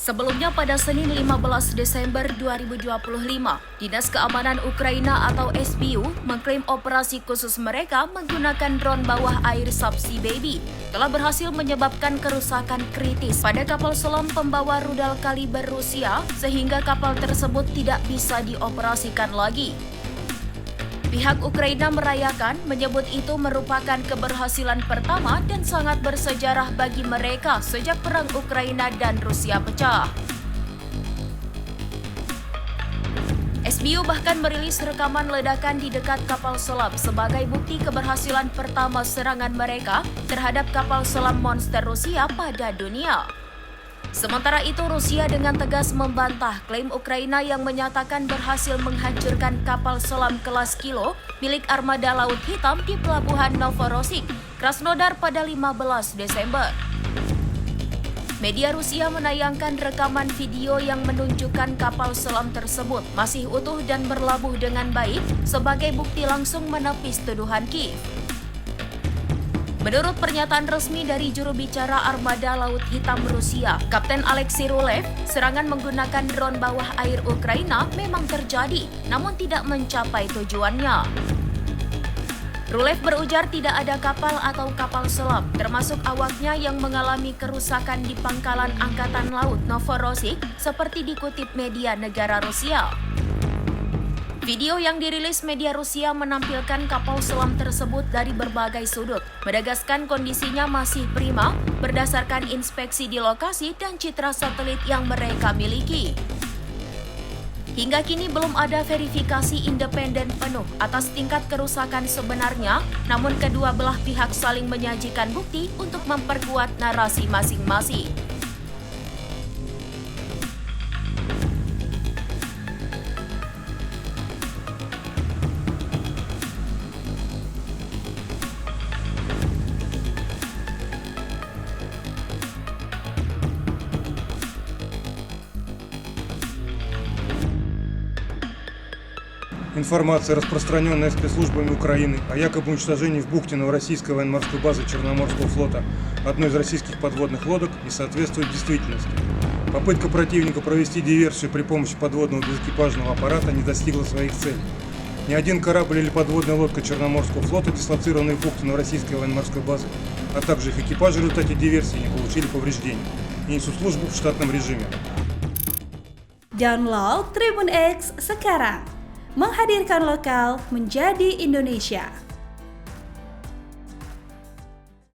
Sebelumnya pada Senin 15 Desember 2025, Dinas Keamanan Ukraina atau SBU mengklaim operasi khusus mereka menggunakan drone bawah air Subsea Baby telah berhasil menyebabkan kerusakan kritis pada kapal selam pembawa rudal kaliber Rusia sehingga kapal tersebut tidak bisa dioperasikan lagi. Pihak Ukraina merayakan, menyebut itu merupakan keberhasilan pertama dan sangat bersejarah bagi mereka sejak perang Ukraina dan Rusia pecah. SBU bahkan merilis rekaman ledakan di dekat kapal selam sebagai bukti keberhasilan pertama serangan mereka terhadap kapal selam monster Rusia pada dunia. Sementara itu, Rusia dengan tegas membantah klaim Ukraina yang menyatakan berhasil menghancurkan kapal selam kelas Kilo milik Armada Laut Hitam di Pelabuhan Novorossiysk, Krasnodar pada 15 Desember. Media Rusia menayangkan rekaman video yang menunjukkan kapal selam tersebut masih utuh dan berlabuh dengan baik sebagai bukti langsung menepis tuduhan Kiev. Menurut pernyataan resmi dari juru bicara Armada Laut Hitam Rusia, Kapten Alexei Rulev, serangan menggunakan drone bawah air Ukraina memang terjadi, namun tidak mencapai tujuannya. Rulev berujar tidak ada kapal atau kapal selam, termasuk awaknya yang mengalami kerusakan di pangkalan Angkatan Laut Novorossiysk, seperti dikutip media negara Rusia. Video yang dirilis media Rusia menampilkan kapal selam tersebut dari berbagai sudut, menegaskan kondisinya masih prima berdasarkan inspeksi di lokasi dan citra satelit yang mereka miliki. Hingga kini belum ada verifikasi independen penuh atas tingkat kerusakan sebenarnya, namun kedua belah pihak saling menyajikan bukti untuk memperkuat narasi masing-masing. Информация, распространенная спецслужбами Украины о якобы уничтожении в бухте новороссийской военно-морской базы Черноморского флота одной из российских подводных лодок, не соответствует действительности. Попытка противника провести диверсию при помощи подводного безэкипажного аппарата не достигла своих целей. Ни один корабль или подводная лодка Черноморского флота, дислоцированные в бухте новороссийской военно-морской базы, а также их экипажи в результате диверсии не получили повреждений и несут службу в штатном режиме. Download Tribun X sekarang. Menghadirkan lokal menjadi Indonesia.